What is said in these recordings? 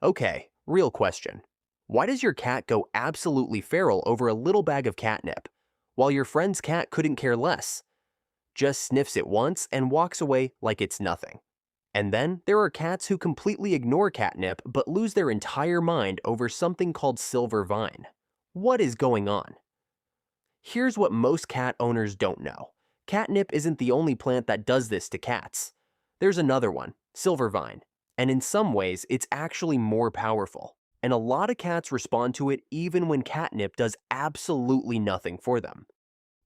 Okay, real question. Why does your cat go absolutely feral over a little bag of catnip, while your friend's cat couldn't care less? Just sniffs it once and walks away like it's nothing. And then there are cats who completely ignore catnip but lose their entire mind over something called silver vine. What is going on? Here's what most cat owners don't know. Catnip isn't the only plant that does this to cats. There's another one, silver vine, and in some ways it's actually more powerful. And a lot of cats respond to it even when catnip does absolutely nothing for them.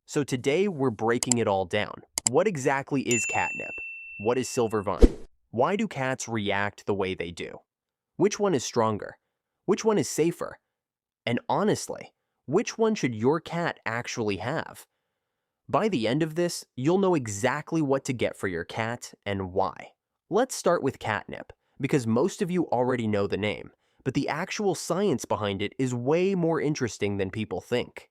So today we're breaking it all down. What exactly is catnip? What is silver vine? Why do cats react the way they do? Which one is stronger? Which one is safer? And honestly, which one should your cat actually have? By the end of this, you'll know exactly what to get for your cat and why. Let's start with catnip, because most of you already know the name, but the actual science behind it is way more interesting than people think.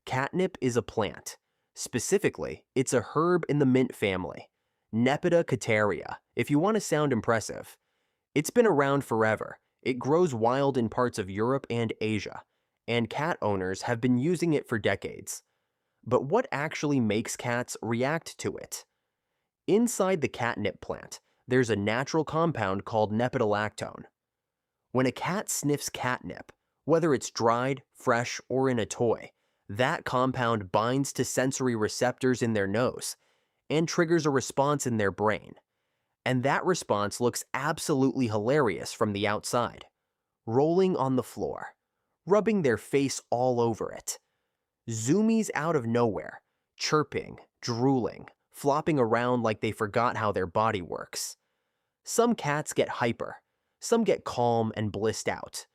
Catnip is a plant. Specifically, it's a herb in the mint family, Nepeta cataria, if you want to sound impressive. It's been around forever. It grows wild in parts of Europe and Asia, and cat owners have been using it for decades. But what actually makes cats react to it? Inside the catnip plant, there's a natural compound called nepentolactone. When a cat sniffs catnip, whether it's dried, fresh, or in a toy, that compound binds to sensory receptors in their nose and triggers a response in their brain. And that response looks absolutely hilarious from the outside. Rolling on the floor, rubbing their face all over it. Zoomies out of nowhere, chirping, drooling, flopping around like they forgot how their body works. Some cats get hyper, some get calm and blissed out.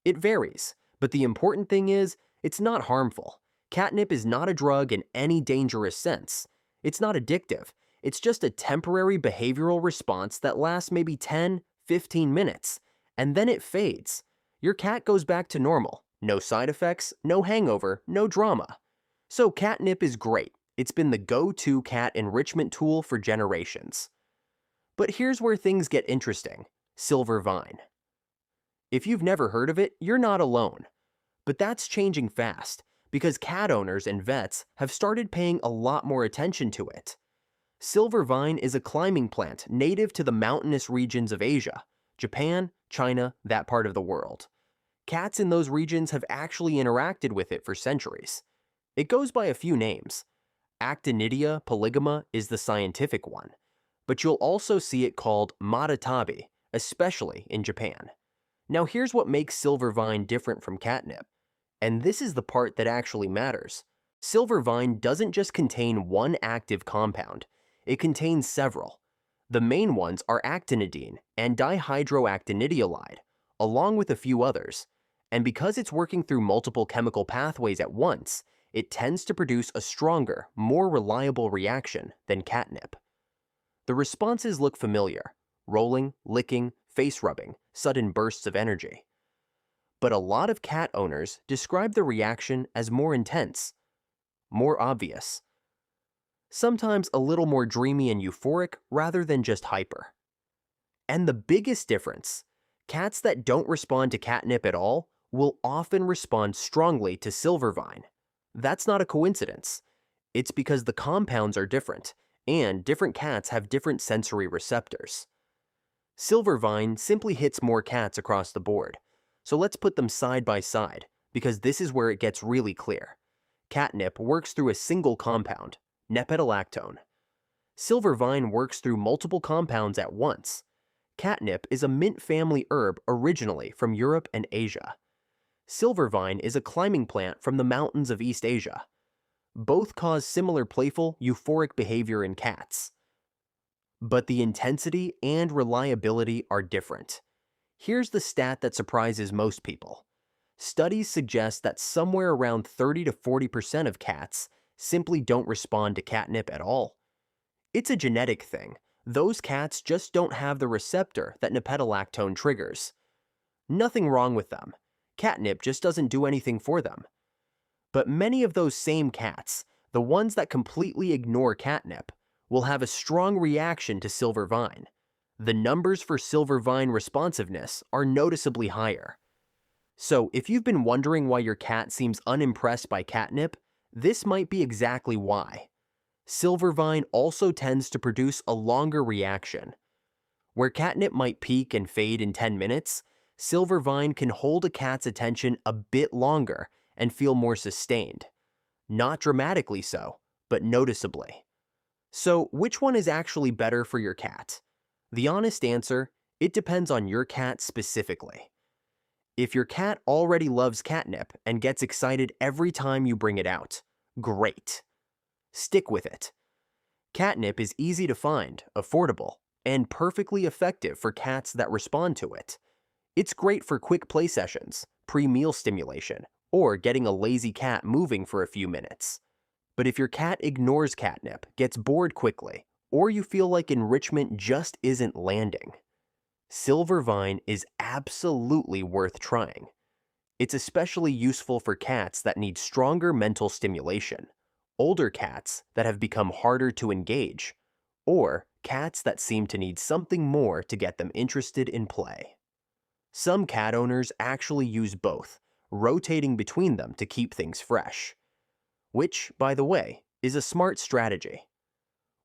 It varies, but the important thing is, it's not harmful. Catnip is not a drug in any dangerous sense. It's not addictive. It's just a temporary behavioral response that lasts maybe 10, 15 minutes, and then it fades. Your cat goes back to normal. No side effects, no hangover, no drama. So catnip is great. It's been the go-to cat enrichment tool for generations. But here's where things get interesting. Silver vine. If you've never heard of it, you're not alone. But that's changing fast, because cat owners and vets have started paying a lot more attention to it. Silver vine is a climbing plant native to the mountainous regions of Asia, Japan, China, that part of the world. Cats in those regions have actually interacted with it for centuries. It goes by a few names. Actinidia polygama is the scientific one, but you'll also see it called matatabi, especially in Japan. Now here's what makes silver vine different from catnip. And this is the part that actually matters. Silver vine doesn't just contain one active compound, it contains several. The main ones are actinidine and dihydroactinidiolide, along with a few others. And because it's working through multiple chemical pathways at once, it tends to produce a stronger, more reliable reaction than catnip. The responses look familiar: rolling, licking, face rubbing, sudden bursts of energy. But a lot of cat owners describe the reaction as more intense, more obvious, sometimes a little more dreamy and euphoric rather than just hyper. And the biggest difference, cats that don't respond to catnip at all will often respond strongly to silver vine. That's not a coincidence. It's because the compounds are different, and different cats have different sensory receptors. Silver vine simply hits more cats across the board. So let's put them side by side, because this is where it gets really clear. Catnip works through a single compound, nepentolactone. Silver vine works through multiple compounds at once. Catnip is a mint family herb originally from Europe and Asia. Silver vine is a climbing plant from the mountains of East Asia. Both cause similar playful, euphoric behavior in cats. But the intensity and reliability are different. Here's the stat that surprises most people. Studies suggest that somewhere around 30 to 40% of cats simply don't respond to catnip at all. It's a genetic thing. Those cats just don't have the receptor that nepentolactone triggers. Nothing wrong with them. Catnip just doesn't do anything for them. But many of those same cats, the ones that completely ignore catnip, will have a strong reaction to silver vine. the numbers for Silvervine responsiveness are noticeably higher. So if you've been wondering why your cat seems unimpressed by catnip, this might be exactly why. Silvervine also tends to produce a longer reaction. Where catnip might peak and fade in 10 minutes, Silvervine can hold a cat's attention a bit longer and feel more sustained. Not dramatically so, but noticeably. So which one is actually better for your cat? The honest answer, it depends on your cat specifically. If your cat already loves catnip and gets excited every time you bring it out, great. Stick with it. Catnip is easy to find, affordable, and perfectly effective for cats that respond to it. It's great for quick play sessions, pre-meal stimulation, or getting a lazy cat moving for a few minutes. But if your cat ignores catnip, gets bored quickly, or you feel like enrichment just isn't landing, Silvervine is absolutely worth trying. It's especially useful for cats that need stronger mental stimulation, older cats that have become harder to engage, or cats that seem to need something more to get them interested in play. Some cat owners actually use both, rotating between them to keep things fresh. Which, by the way, is a smart strategy.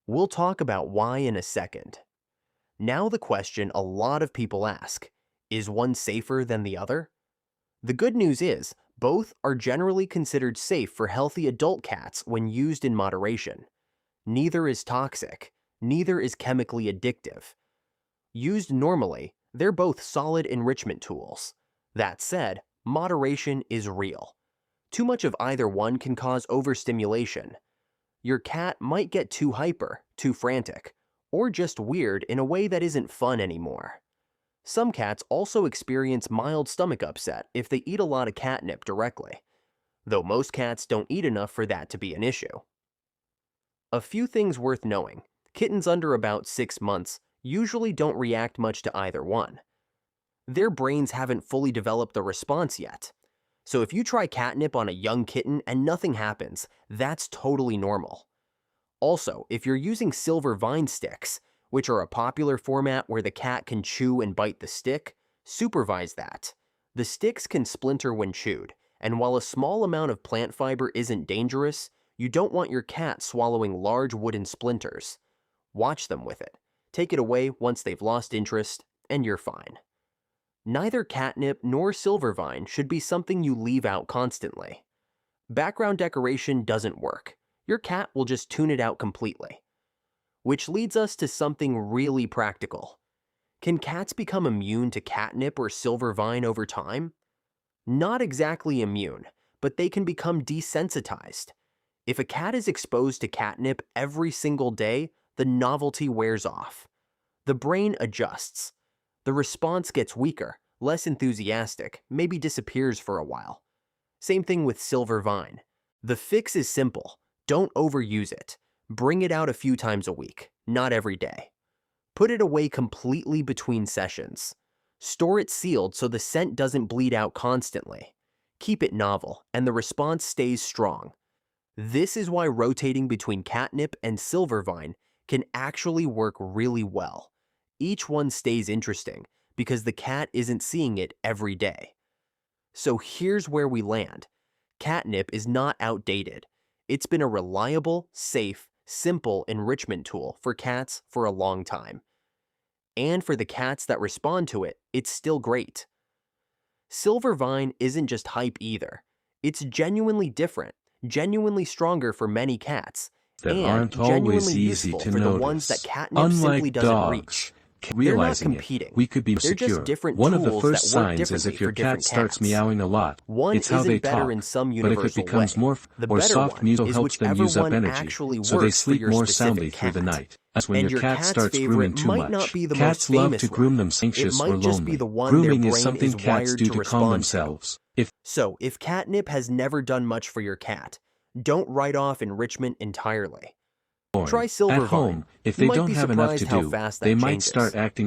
We'll talk about why in a second. Now the question a lot of people ask, is one safer than the other? The good news is, both are generally considered safe for healthy adult cats when used in moderation. Neither is toxic, neither is chemically addictive. Used normally, they're both solid enrichment tools. That said, moderation is real. Too much of either one can cause overstimulation. Your cat might get too hyper, too frantic, or just weird in a way that isn't fun anymore. Some cats also experience mild stomach upset if they eat a lot of catnip directly, though most cats don't eat enough for that to be an issue. A few things worth knowing. Kittens under about 6 months usually don't react much to either one. Their brains haven't fully developed the response yet. So if you try catnip on a young kitten and nothing happens, that's totally normal. Also, if you're using Silvervine sticks, which are a popular format where the cat can chew and bite the stick, supervise that. The sticks can splinter when chewed, and while a small amount of plant fiber isn't dangerous, you don't want your cat swallowing large wooden splinters. Watch them with it. Take it away once they've lost interest, and you're fine. Neither catnip nor Silvervine should be something you leave out constantly. Background decoration doesn't work. Your cat will just tune it out completely. Which leads us to something really practical. Can cats become immune to catnip or Silvervine over time? Not exactly immune, but they can become desensitized. If a cat is exposed to catnip every single day, the novelty wears off. The brain adjusts. The response gets weaker, less enthusiastic, maybe disappears for a while. Same thing with Silvervine. The fix is simple. Don't overuse it. Bring it out a few times a week, not every day. Put it away completely between sessions. Store it sealed so the scent doesn't bleed out constantly. Keep it novel, and the response stays strong. This is why rotating between catnip and Silvervine can actually work really well. Each one stays interesting because the cat isn't seeing it every day. So here's where we land. Catnip is not outdated. It's been a reliable, safe, simple enrichment tool for cats for a long time. And for the cats that respond to it, it's still great. Silvervine isn't just hype either. It's genuinely different, genuinely stronger for many cats, that and aren't genuinely always easy useful to for notice. the ones that catnip simply doesn't dogs, reach. realizing They're not competing. we could be They're secure. just different One of the tools first that work signs is differently if your for cat different starts cats. meowing a lot. One It's how isn't they better talk. in some But if universal it becomes way. more The or better soft one music is helps them whichever use up one energy, actually so they works for sleep your more specific soundly through the cat. night. As when And your cat cat's starts favorite grooming too might much. not be the Cats most love famous to groom one. themselves It anxious or might just be lonely. the one Grooming their is brain something is cats wired do to to calm respond to. themselves. So, if catnip has never done much for your cat, don't write off enrichment entirely. Try At Silvervine. home, if You they might don't be have enough to surprised how do, fast they that might changes. start acting